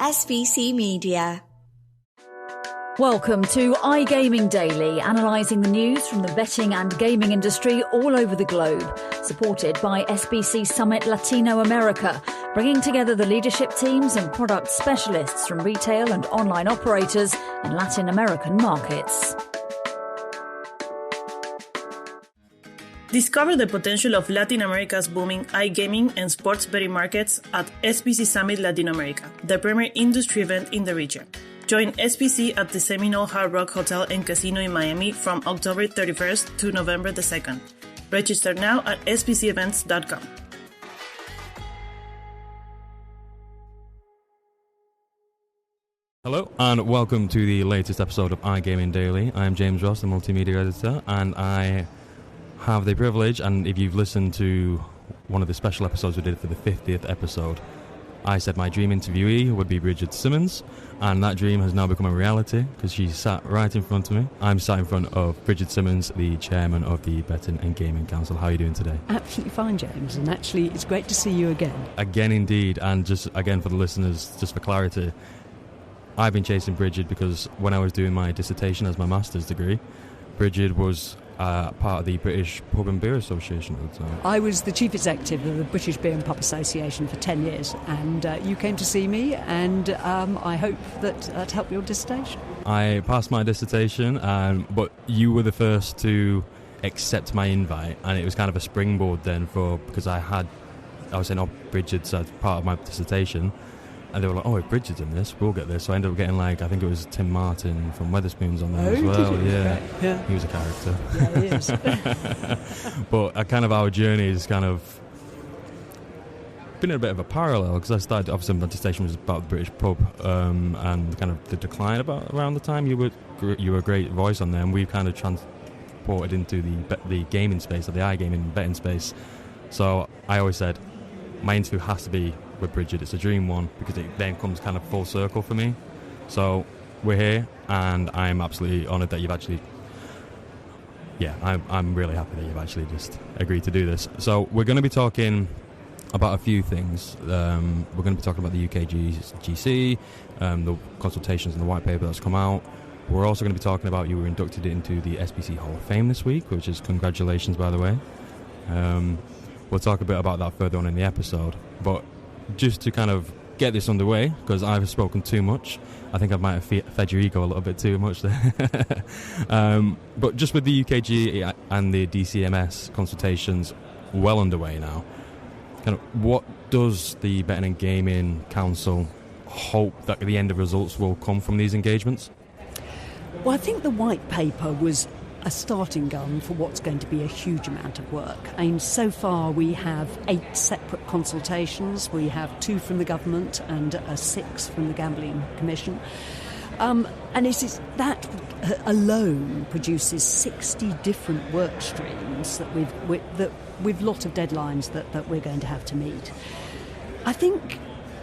SBC Media. Welcome to iGaming Daily, analysing the news from the betting and gaming industry all over the globe. Supported by SBC Summit Latino America, bringing together the leadership teams and product specialists from retail and online operators in Latin American markets. Discover the potential of Latin America's booming iGaming and sports betting markets at SBC Summit Latin America, the premier industry event in the region. Join SBC at the Seminole Hard Rock Hotel and Casino in Miami from October 31st to November the 2nd. Register now at sbcevents.com. Hello and welcome to the latest episode of iGaming Daily. I'm James Ross, the Multimedia editor, and I have the privilege, and if you've listened to one of the special episodes we did for the 50th episode, I said my dream interviewee would be Brigid Simmonds, and that dream has now become a reality because she sat right in front of me. I'm sat in front of Brigid Simmonds, the chairman of the Betting and Gaming Council. How are you doing today? Absolutely fine, James, and actually it's great to see you again. Again, indeed, and just again for the listeners, just for clarity, I've been chasing Brigid because when I was doing my dissertation as my master's degree, Brigid was part of the British Pub and Beer Association at the time. I was the chief executive of the British Beer and Pub Association for 10 years, and you came to see me, and I hope that helped your dissertation. I passed my dissertation, but you were the first to accept my invite, and it was kind of a springboard then because I was saying, Brigid's part of my dissertation. And they were like, if Brigid's in this, we'll get this. So I ended up getting, I think it was Tim Martin from Wetherspoons on there as well. Did you? Yeah. He was a character. Yeah, he is. But our journey has kind of been in a bit of a parallel, because I started, obviously my dissertation was about the British pub, and kind of the decline about around the time. You were a great voice on there, and we've kind of transported into the gaming space, or the iGaming betting space. So I always said, my interview has to be with Brigid. It's a dream one because it then comes kind of full circle for me. So we're here, and I'm absolutely honoured that you've actually I'm really happy that you've actually just agreed to do this. So we're going to be talking about a few things. We're going to be talking about the UK GC, the consultations and the white paper that's come out. We're also going to be talking about you were inducted into the SBC Hall of Fame this week, which is congratulations, by the way. We'll talk a bit about that further on in the episode, but just to kind of get this underway, because I've spoken too much. I think I might have fed your ego a little bit too much there. But just with the UKG and the DCMS consultations well underway now, kind of what does the Betting and Gaming Council hope that the end of results will come from these engagements? Well, I think the white paper was a starting gun for what's going to be a huge amount of work. I mean, so far we have 8 separate consultations. We have 2 from the government and 6 from the Gambling Commission. And that alone produces 60 different work streams that with lot of deadlines that we're going to have to meet. I think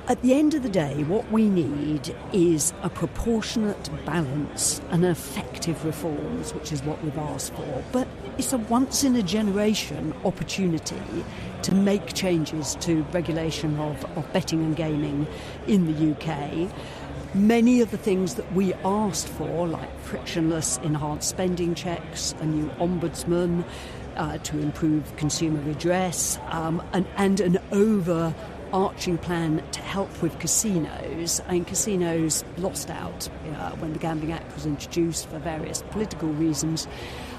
at the end of the day, what we need is a proportionate balance and effective reforms, which is what we've asked for. But it's a once-in-a-generation opportunity to make changes to regulation of betting and gaming in the UK. Many of the things that we asked for, like frictionless enhanced spending checks, a new ombudsman to improve consumer redress, and an overarching plan to help with casinos. I mean, casinos lost out when the Gambling Act was introduced for various political reasons.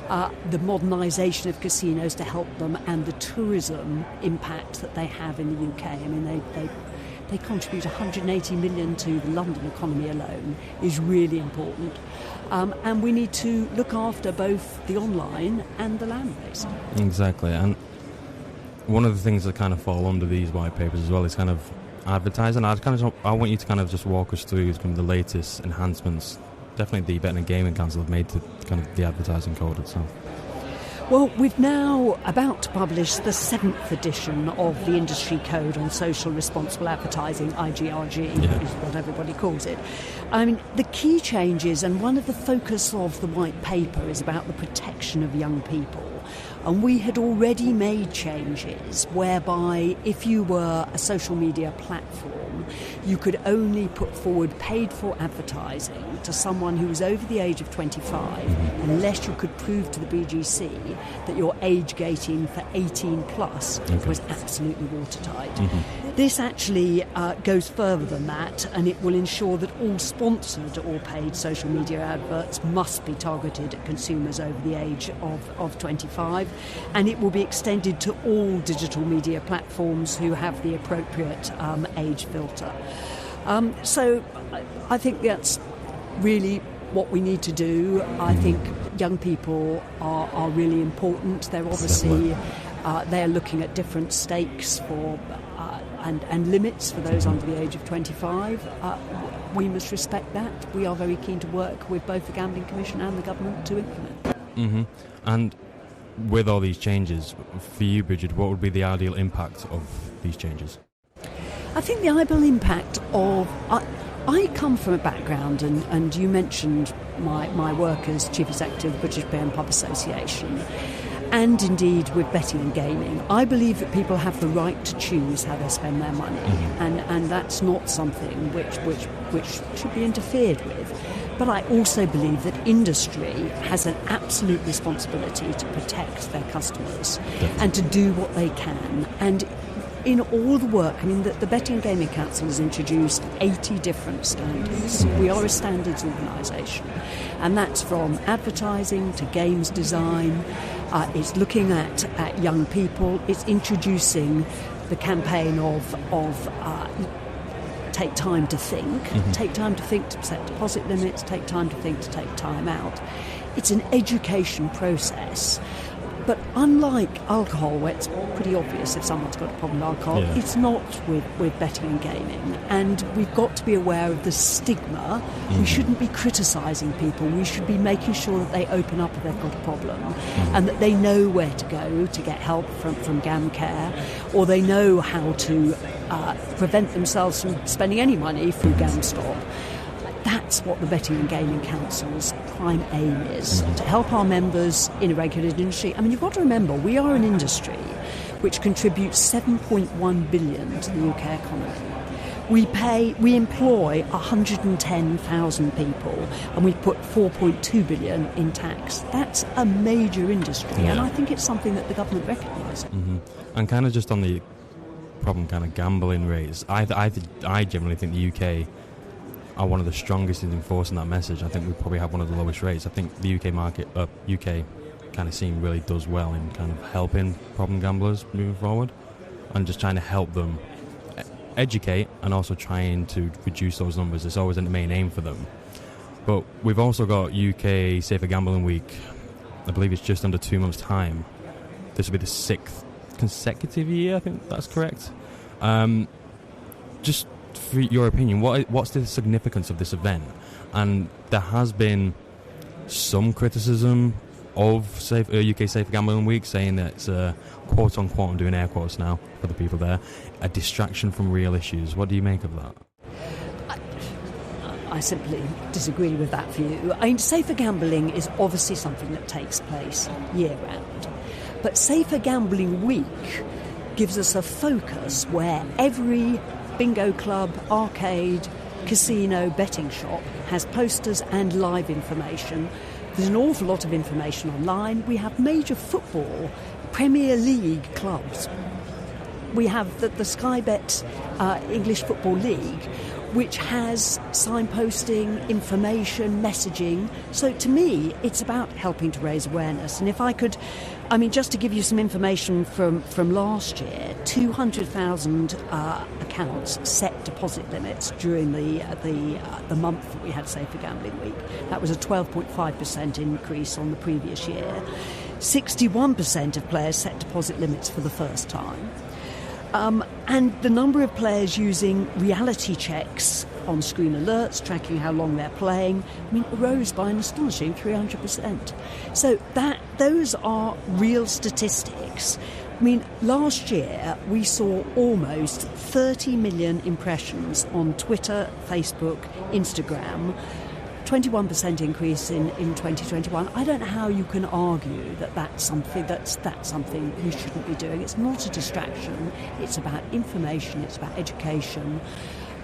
The modernisation of casinos to help them, and the tourism impact that they have in the UK. I mean, they contribute 180 million to the London economy alone, is really important. And we need to look after both the online and the land-based. Exactly. And one of the things that kind of fall under these white papers as well is kind of advertising. I want you to kind of just walk us through kind of the latest enhancements, definitely the Betting and Gaming Council have made to kind of the advertising code itself. Well, we've now about to publish the 7th edition of the Industry Code on Social Responsible Advertising, IGRG, is what everybody calls it. I mean, the key changes, and one of the focus of the white paper is about the protection of young people. And we had already made changes whereby if you were a social media platform, you could only put forward paid-for advertising to someone who was over the age of 25 unless you could prove to the BGC that your age gating for 18 plus was absolutely watertight. This actually goes further than that, and it will ensure that all sponsored or paid social media adverts must be targeted at consumers over the age of 25, and it will be extended to all digital media platforms who have the appropriate age filter. So I think that's really what we need to do. I think young people are really important. They're obviously they're looking at different stakes for and limits for those under the age of 25. We must respect that. We are very keen to work with both the Gambling Commission and the government to implement. And with all these changes, for you, Brigid, what would be the ideal impact of these changes? I think the ideal impact of... I come from a background, and you mentioned my work as Chief Executive of the British Beer and Pub Association, and indeed with betting and gaming. I believe that people have the right to choose how they spend their money, and that's not something which should be interfered with. But I also believe that industry has an absolute responsibility to protect their customers and to do what they can. And in all the work, I mean, the Betting and Gaming Council has introduced 80 different standards. We are a standards organisation, and that's from advertising to games design. It's looking at young people. It's introducing the campaign of take time to think, take time to think to set deposit limits, take time to think to take time out. It's an education process. But unlike alcohol, where it's pretty obvious if someone's got a problem with alcohol, it's not with betting and gaming. And we've got to be aware of the stigma. We shouldn't be criticising people. We should be making sure that they open up if they've got a problem and that they know where to go to get help from GamCare, or they know how to prevent themselves from spending any money through GamStop. That's what the Betting and Gaming Council's prime aim is, to help our members in a regulated industry. I mean, you've got to remember, we are an industry which contributes 7.1 billion to the UK economy. We employ 110,000 people, and we put 4.2 billion in tax. That's a major industry, and I think it's something that the government recognises. And kind of just on the problem kind of gambling rates, I generally think the UK are one of the strongest in enforcing that message. I think we probably have one of the lowest rates. I think the UK kind of scene really does well in kind of helping problem gamblers moving forward and just trying to help them educate and also trying to reduce those numbers. It's always the main aim for them. But we've also got UK Safer Gambling Week. I believe it's just under 2 months' time. This will be the 6th consecutive year, I think that's correct. Just for your opinion, what's the significance of this event? And there has been some criticism of UK Safer Gambling Week, saying that it's a quote-unquote, I'm doing air quotes now for the people there, a distraction from real issues. What do you make of that? I simply disagree with that view. I mean, safer gambling is obviously something that takes place year-round. But Safer Gambling Week gives us a focus where every bingo club, arcade, casino, betting shop has posters and live information. There's an awful lot of information online. We have major football, Premier League clubs. We have the Sky Bet English Football League, which has signposting, information, messaging. So to me, it's about helping to raise awareness. And if I could, I mean, just to give you some information from last year, 200,000 accounts set deposit limits during the month that we had Safer Gambling Week. That was a 12.5% increase on the previous year. 61% of players set deposit limits for the first time. And the number of players using reality checks, on-screen alerts, tracking how long they're playing, I mean, rose by an astonishing 300%. So those are real statistics. I mean, last year we saw almost 30 million impressions on Twitter, Facebook, Instagram, 21% increase in 2021. I don't know how you can argue that that's something we shouldn't be doing. It's not a distraction. It's about information. It's about education.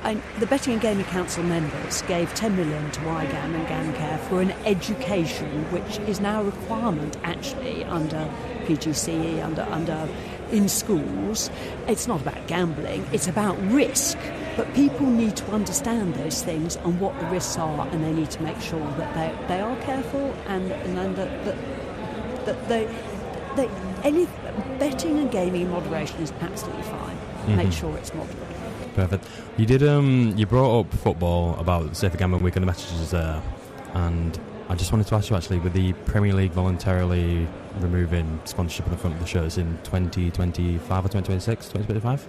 And the Betting and Gaming Council members gave 10 million to iGam and GamCare for an education which is now a requirement actually under PGCE, under in schools. It's not about gambling, it's about risk. But people need to understand those things and what the risks are, and they need to make sure that they are careful and that they any betting and gaming in moderation is absolutely fine. Mm-hmm. Make sure it's moderate. Perfect. You did. You brought up football about Safer Gambling Week and the messages there, and I just wanted to ask you actually, with the Premier League voluntarily removing sponsorship on the front of the shirts in 2025 or 2026, 2025?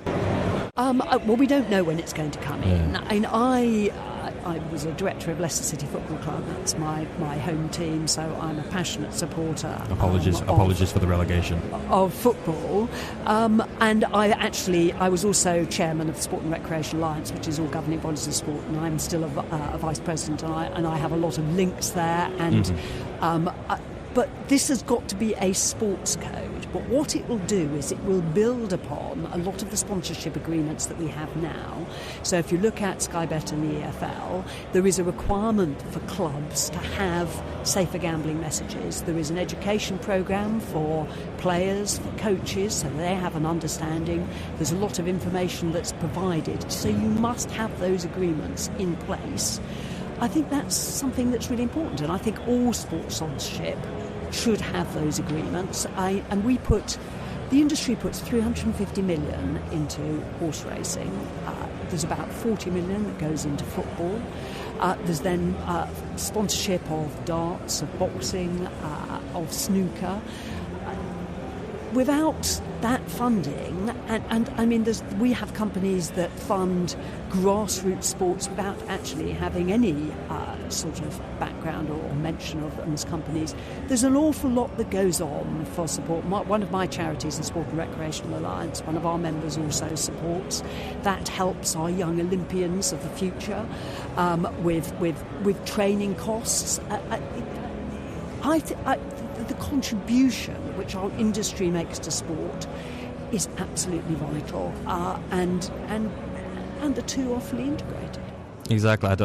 Well, we don't know when it's going to come in. And I was a director of Leicester City Football Club. That's my home team, so I'm a passionate supporter. Apologies for the relegation of football. And I was also chairman of the Sport and Recreation Alliance, which is all governing bodies of sport, and I'm still a vice president, and I have a lot of links there. And but this has got to be a sports code. But what it will do is it will build upon a lot of the sponsorship agreements that we have now. So if you look at Sky Bet and the EFL, there is a requirement for clubs to have safer gambling messages. There is an education programme for players, for coaches, so they have an understanding. There's a lot of information that's provided. So you must have those agreements in place. I think that's something that's really important, and I think all sports sponsorship should have those agreements. And the industry puts 350 million into horse racing. There's about 40 million that goes into football. There's then sponsorship of darts, of boxing, of snooker. Without that funding, and I mean, we have companies that fund grassroots sports without actually having any sort of background or mention of them as companies. There's an awful lot that goes on for support. One of my charities, the Sport and Recreational Alliance, one of our members also supports. That helps our young Olympians of the future with training costs. The contribution which our industry makes to sport is absolutely vital, and the two are fully integrated. Exactly. I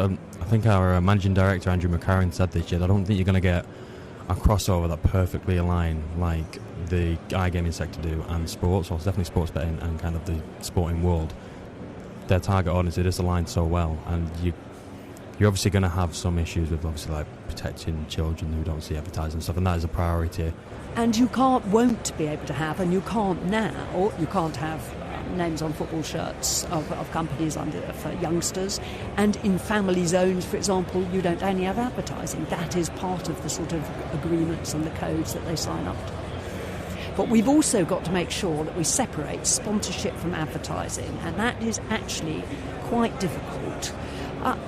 think our managing director Andrew McCarran said this year. I don't think you're going to get a crossover that perfectly align like the iGaming sector do and sports, or definitely sports betting and kind of the sporting world. Their target audience, it is aligned so well, and you're obviously going to have some issues with obviously like protecting children who don't see advertising and stuff, and that is a priority. And you won't be able to have, and you can't have names on football shirts of companies for youngsters, and in family zones, for example, you don't only have advertising. That is part of the sort of agreements and the codes that they sign up to. But we've also got to make sure that we separate sponsorship from advertising, and that is actually quite difficult.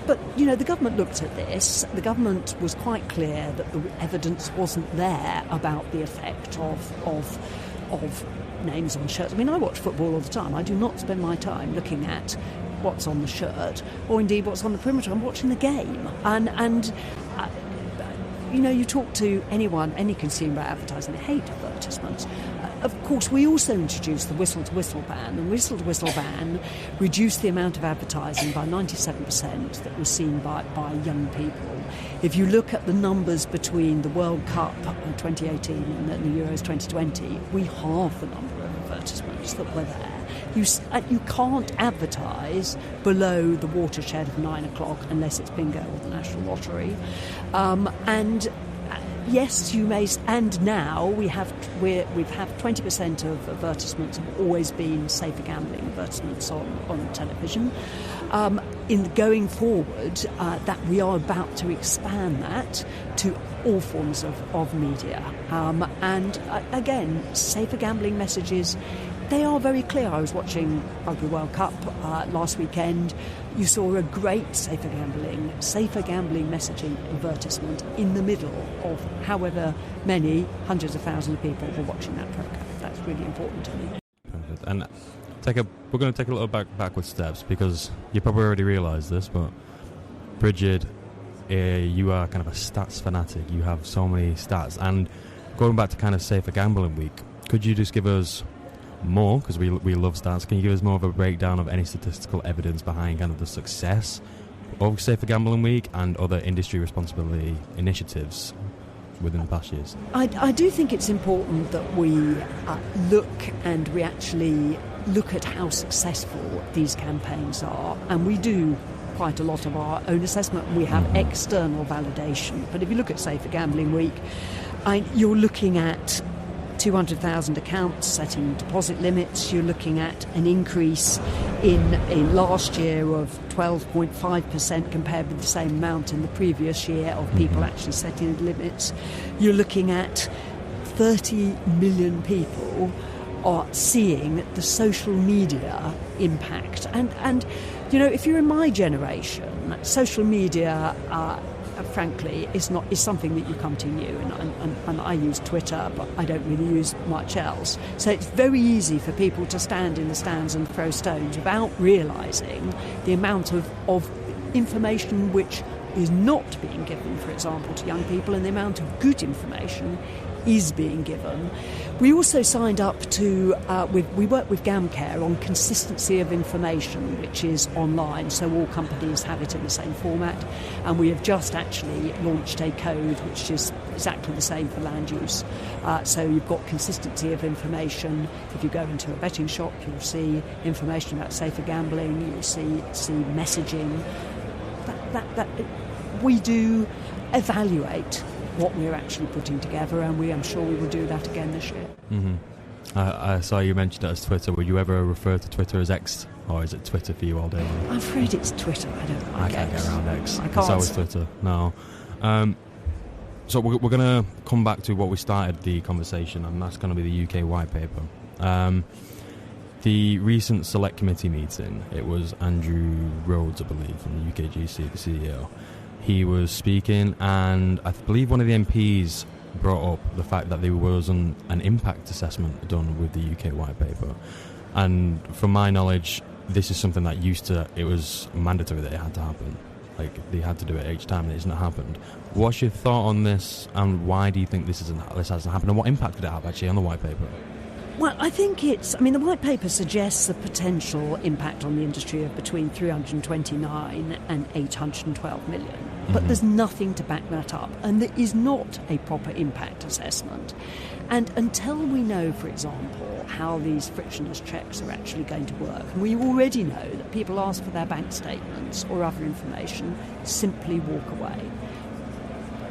But, the government looked at this. The government was quite clear that the evidence wasn't there about the effect of names on shirts. I mean, I watch football all the time. I do not spend my time looking at what's on the shirt or indeed what's on the perimeter. I'm watching the game. And you talk to anyone, any consumer advertising, they hate advertisements. Of course, we also introduced the whistle-to-whistle ban. The whistle-to-whistle ban reduced the amount of advertising by 97% that was seen by young people. If you look at the numbers between the World Cup 2018 and the Euros 2020, we halved the number of advertisements that were there. You can't advertise below the watershed of 9 o'clock unless it's bingo or the National Lottery. Yes, you may, and now we've had 20% of advertisements have always been safer gambling advertisements on television. In going forward, that we are about to expand that to all forms of media. And again, safer gambling messages, they are very clear. I was watching Rugby World Cup last weekend. You saw a great safer gambling messaging advertisement in the middle of however many hundreds of thousands of people were watching that programme. That's really important to me. Perfect. And we're going to take a little backward steps, because you probably already realised this, but Brigid you are kind of a stats fanatic. You have so many stats. And going back to kind of Safer Gambling Week, could you just give us more, because we love stats, can you give us more of a breakdown of any statistical evidence behind kind of the success of Safer Gambling Week and other industry responsibility initiatives within the past years? I do think it's important that we look at how successful these campaigns are, and we do quite a lot of our own assessment. We have external validation, but if you look at Safer Gambling Week, you're looking at 200,000 accounts setting deposit limits. You're looking at an increase in last year of 12.5% compared with the same amount in the previous year of people actually setting limits. You're looking at 30 million people are seeing the social media impact. And you know, if you're in my generation, social media frankly is something that you come to new, and I use Twitter, but I don't really use much else. So it's very easy for people to stand in the stands and throw stones without realising the amount of information which is not being given, for example, to young people, and the amount of good information is being given. We also signed up to, we work with GamCare on consistency of information, which is online, so all companies have it in the same format, and we have just actually launched a code which is exactly the same for land use. So you've got consistency of information. If you go into a betting shop, you'll see information about safer gambling, you'll see messaging. That we do evaluate what we're actually putting together, and I'm sure we will do that again this year. I saw you mentioned it as Twitter. Would you ever refer to Twitter as X, or is it Twitter for you all day? I'm afraid it's Twitter. I can't get around X. I can't. It's always Twitter. No. So we're going to come back to what we started the conversation, and that's going to be the UK white paper. The recent select committee meeting, it was Andrew Rhodes, I believe, from the UKGC, the CEO. He was speaking, and I believe one of the MPs brought up the fact that there wasn't an impact assessment done with the UK white paper. And from my knowledge, this is something that it was mandatory that it had to happen. Like, they had to do it each time, and it hasn't happened. What's your thought on this, and why do you think this hasn't happened, and what impact could it have actually on the white paper? Well, I think the white paper suggests a potential impact on the industry of between 329 and 812 million. But there's nothing to back that up, and there is not a proper impact assessment. And until we know, for example, how these frictionless checks are actually going to work, and we already know that people ask for their bank statements or other information, simply walk away.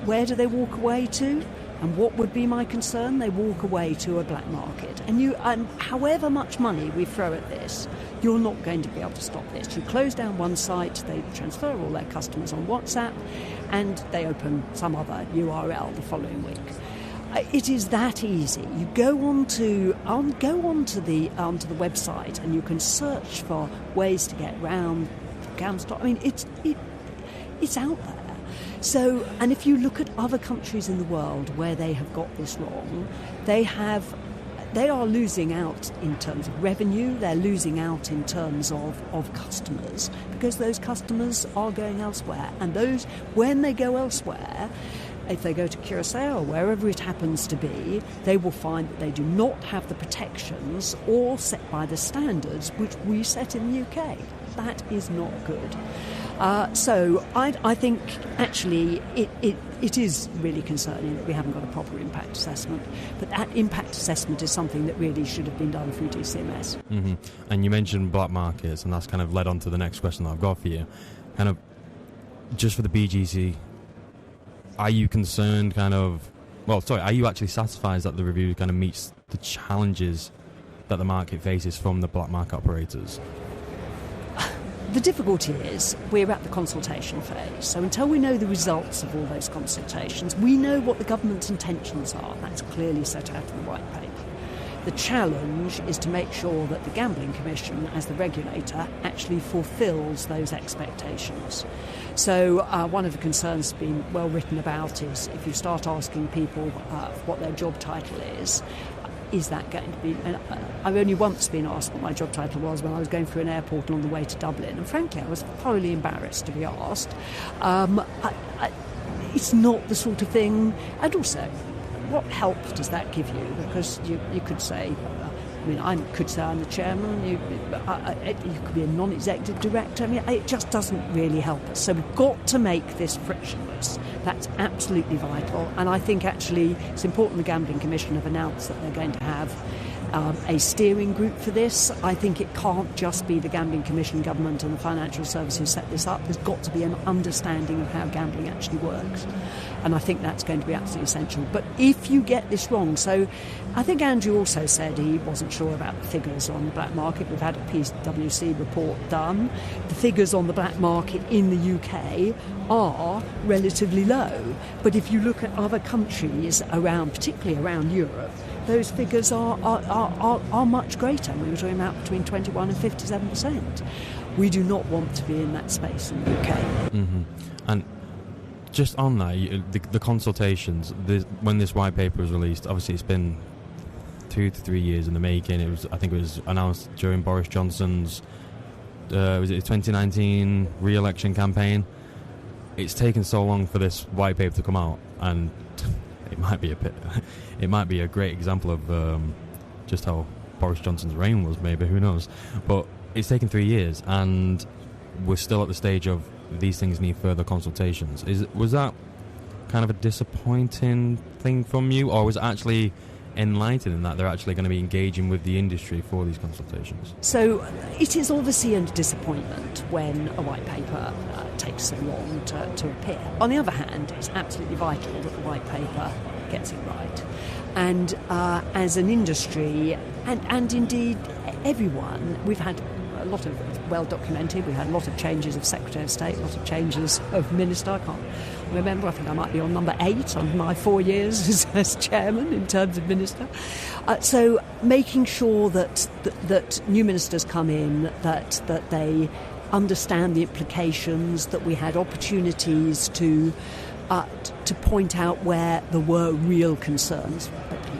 Where do they walk away to? And what would be my concern? They walk away to a black market. And however much money we throw at this, you're not going to be able to stop this. You close down one site, they transfer all their customers on WhatsApp, and they open some other URL the following week. It is that easy. You go onto the website, and you can search for ways to get around GamStop. I mean, it's out there. So, and if you look at other countries in the world where they have got this wrong, they are losing out in terms of revenue, they're losing out in terms of customers, because those customers are going elsewhere. And when they go elsewhere, if they go to Curacao or wherever it happens to be, they will find that they do not have the protections or set by the standards which we set in the UK. That is not good. So I think actually it is really concerning that we haven't got a proper impact assessment. But that impact assessment is something that really should have been done through DCMS. And you mentioned black markets, and that's kind of led on to the next question that I've got for you. Kind of just for the BGC, are you concerned are you actually satisfied that the review kind of meets the challenges that the market faces from the black market operators? The difficulty is we're at the consultation phase, so until we know the results of all those consultations, we know what the government's intentions are. That's clearly set out in the white paper. The challenge is to make sure that the Gambling Commission, as the regulator, actually fulfills those expectations. So one of the concerns that's been well written about is if you start asking people what their job title is, is that going to be... And I've only once been asked what my job title was when I was going through an airport on the way to Dublin, and frankly I was thoroughly embarrassed to be asked. It's not the sort of thing... And also, what help does that give you? Because you could say... I could say I'm the chairman, you could be a non-executive director. It just doesn't really help us. So we've got to make this frictionless. That's absolutely vital. And I think actually it's important the Gambling Commission have announced that they're going to have a steering group for this. I think it can't just be the Gambling Commission, government and the financial services who set this up. There's got to be an understanding of how gambling actually works. And I think that's going to be absolutely essential. But if you get this wrong, so I think Andrew also said he wasn't sure about the figures on the black market. We've had a PwC report done. The figures on the black market in the UK are relatively low. But if you look at other countries around, particularly around Europe, those figures are much greater. We were talking about between 21 and 57%. We do not want to be in that space in the UK. Mm-hmm. And just on that, the consultations, when this white paper was released, obviously it's been 2 to 3 years in the making. I think it was announced during Boris Johnson's was it 2019 re-election campaign. It's taken so long for this white paper to come out, and it might be a great example of just how Boris Johnson's reign was, maybe, who knows. But it's taken 3 years, and we're still at the stage of these things need further consultations. Was that kind of a disappointing thing from you, or was it actually enlightening that they're actually going to be engaging with the industry for these consultations? So it is obviously a disappointment when a white paper takes so long to appear. On the other hand, it's absolutely vital that the white paper gets it right. And as an industry, and indeed everyone, we've had a lot of well documented. We've had a lot of changes of Secretary of State, a lot of changes of Minister. I can't remember. I think I might be on number 8 on my 4 years as chairman in terms of minister. So making sure that new ministers come in, that they understand the implications, that we had opportunities to point out where there were real concerns,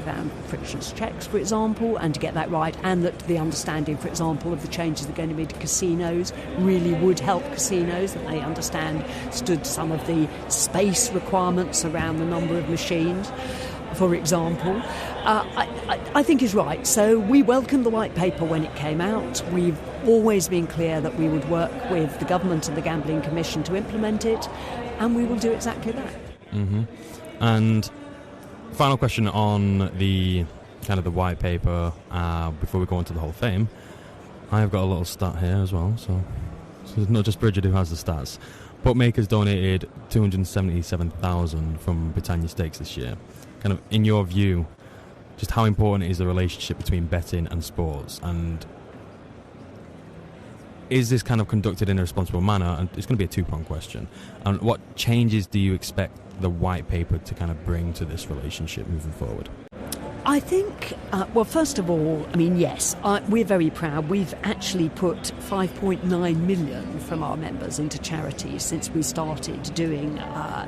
around frictionless checks, for example, and to get that right, and that the understanding, for example, of the changes that are going to be to casinos really would help casinos, that they understood some of the space requirements around the number of machines, for example, I think is right. So we welcomed the white paper when it came out. We've always been clear that we would work with the government and the Gambling Commission to implement it, and we will do exactly that. Mm-hmm. And final question on the kind of the white paper before we go into the Hall of Fame. I've got a little stat here as well, so it's not just Brigid who has the stats. Bookmakers donated $277,000 from Britannia Stakes this year. Kind of, in your view, just how important is the relationship between betting and sports, and is this kind of conducted in a responsible manner? And it's going to be a two-pronged question. And what changes do you expect the white paper to kind of bring to this relationship moving forward? I think, well, first of all, I mean, yes, we're very proud. We've actually put 5.9 million from our members into charities since we started doing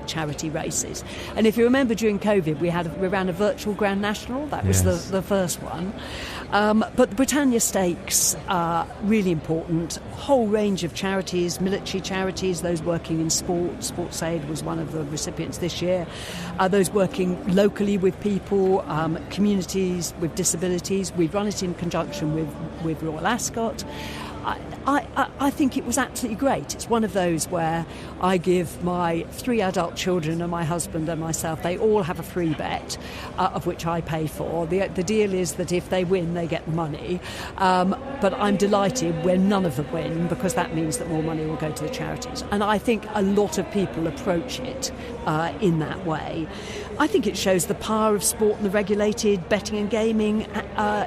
charity races. And if you remember, during COVID, we ran a virtual Grand National. That was the first one. But the Britannia Stakes are really important. A whole range of charities, military charities, those working in sport. SportsAid was one of the recipients this year. Those working locally with people, communities with disabilities. We've run it in conjunction with Royal Ascot. I think it was absolutely great. It's one of those where I give my 3 adult children and my husband and myself, they all have a free bet, of which I pay for. The deal is that if they win, they get the money. But I'm delighted when none of them win, because that means that more money will go to the charities. And I think a lot of people approach it in that way. I think it shows the power of sport, and the regulated betting and gaming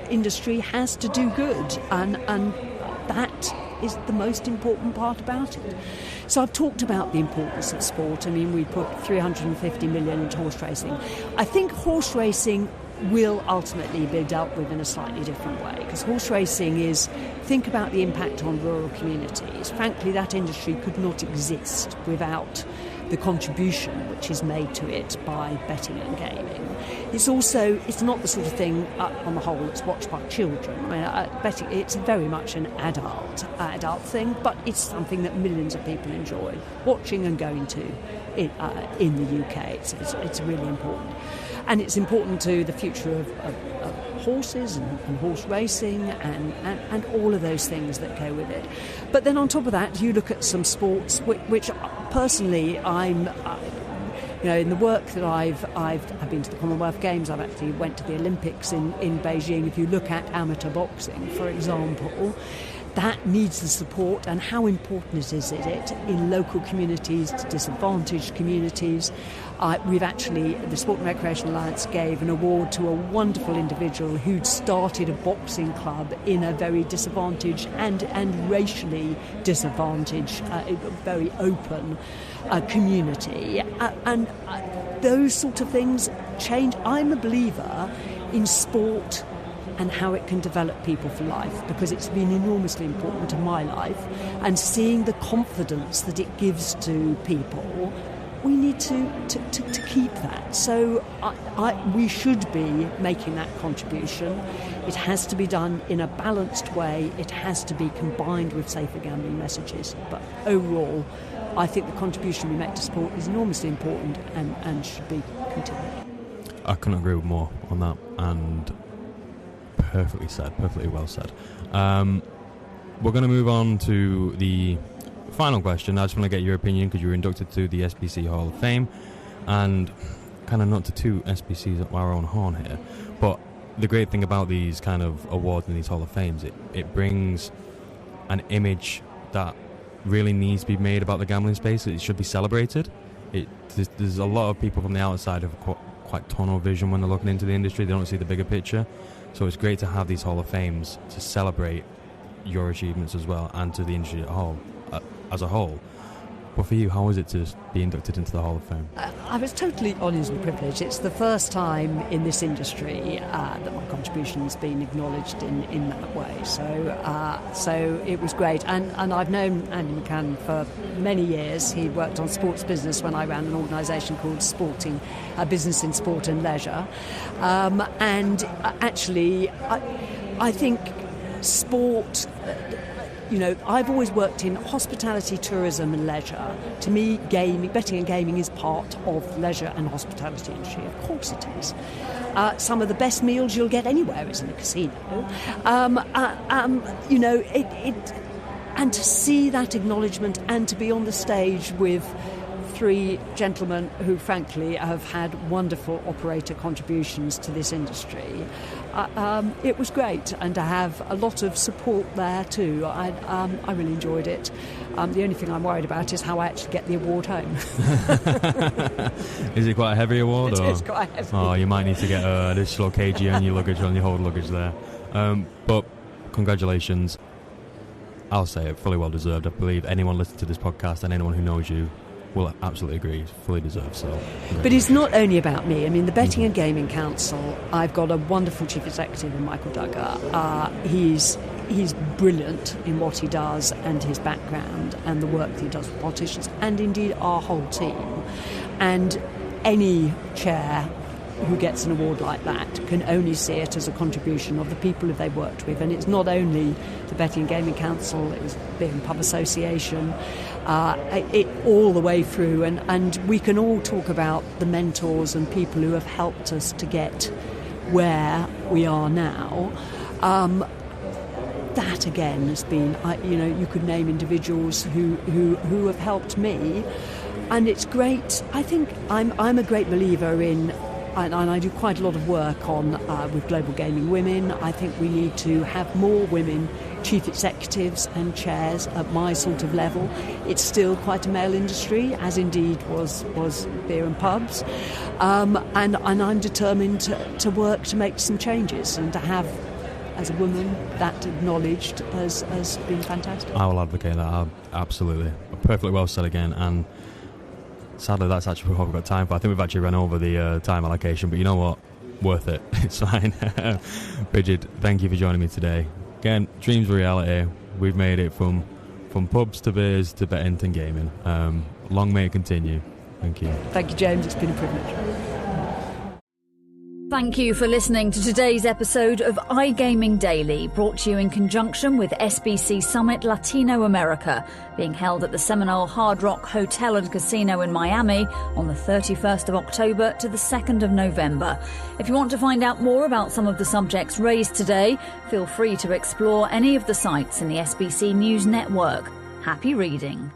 industry has to do good. And that is the most important part about it. So I've talked about the importance of sport. I mean, we put 350 million into horse racing. I think horse racing will ultimately be dealt with in a slightly different way, because horse racing is, think about the impact on rural communities. Frankly, that industry could not exist without the contribution which is made to it by betting and gaming. It's not the sort of thing, on the whole, that's watched by children. I mean, betting, it's very much an adult thing, but it's something that millions of people enjoy watching and going to in the UK. It's really important. And it's important to the future of horses and horse racing and all of those things that go with it. But then on top of that, you look at some sports which personally I'm... in the work that I've been to the Commonwealth Games, I've actually went to the Olympics in Beijing. If you look at amateur boxing, for example, that needs the support, and how important is it in local communities, disadvantaged communities. The Sport and Recreation Alliance gave an award to a wonderful individual who'd started a boxing club in a very disadvantaged and racially disadvantaged, very open community. And those sort of things change. I'm a believer in sport and how it can develop people for life, because it's been enormously important to my life, and seeing the confidence that it gives to people, we need to keep that. So we should be making that contribution. It has to be done in a balanced way. It has to be combined with safer gambling messages. But overall, I think the contribution we make to sport is enormously important and should be continued. I couldn't agree with more on that, and perfectly well said. We're going to move on to the final question. I just want to get your opinion, because you were inducted to the SBC Hall of Fame, and kind of not to toot SBC's at our own horn here, but the great thing about these kind of awards and these Hall of Fames, it brings an image that really needs to be made about the gambling space. It should be celebrated. There's a lot of people from the outside who have quite tunnel vision when they're looking into the industry. They don't see the bigger picture. So it's great to have these Hall of Fames to celebrate your achievements as well, and to the industry as a whole. But for you, how was it to be inducted into the Hall of Fame? I was totally honoured and privileged. It's the first time in this industry that my contribution has been acknowledged in that way. So it was great. And I've known Andy McCann for many years. He worked on sports business when I ran an organisation called Business in Sport and Leisure. And actually, I think sport... I've always worked in hospitality, tourism and leisure. To me, betting and gaming is part of leisure and hospitality industry. Of course it is. Some of the best meals you'll get anywhere is in a casino. And to see that acknowledgement, and to be on the stage with three gentlemen who frankly have had wonderful operator contributions to this industry. It was great, and to have a lot of support there too. I really enjoyed it. The only thing I'm worried about is how I actually get the award home. Is it quite a heavy award? It is quite heavy. Oh, you might need to get an additional kg on your luggage, on your hold luggage there. But congratulations. I'll say it, fully well deserved. I believe anyone listening to this podcast and anyone who knows you will absolutely agree, it's fully deserved. So, but it's not only about me. I mean, the Betting and Gaming Council, I've got a wonderful chief executive in Michael Duggar. He's brilliant in what he does, and his background and the work that he does with politicians, and indeed our whole team. And any chair who gets an award like that can only see it as a contribution of the people who they've worked with. And it's not only the Betting and Gaming Council, it was the Beer and Pub Association, it all the way through. And we can all talk about the mentors and people who have helped us to get where we are now. That again has been, you could name individuals who have helped me. And it's great. I think I'm a great believer in, and I do quite a lot of work on with Global Gaming Women. I think we need to have more women chief executives and chairs at my sort of level. It's still quite a male industry, as indeed was beer and pubs. And I'm determined to work to make some changes, and to have, as a woman, that acknowledged has been fantastic. I will advocate that, absolutely. Perfectly well said again, and sadly that's actually what we've got time for. I think we've actually run over the time allocation, but you know what? Worth it. It's fine. Brigid, thank you for joining me today. Again, dreams reality. We've made it from pubs to beers to betting and gaming. Long may it continue. Thank you. Thank you, James. It's been a privilege. Thank you for listening to today's episode of iGaming Daily, brought to you in conjunction with SBC Summit Latino America, being held at the Seminole Hard Rock Hotel and Casino in Miami on the 31st of October to the 2nd of November. If you want to find out more about some of the subjects raised today, feel free to explore any of the sites in the SBC News Network. Happy reading.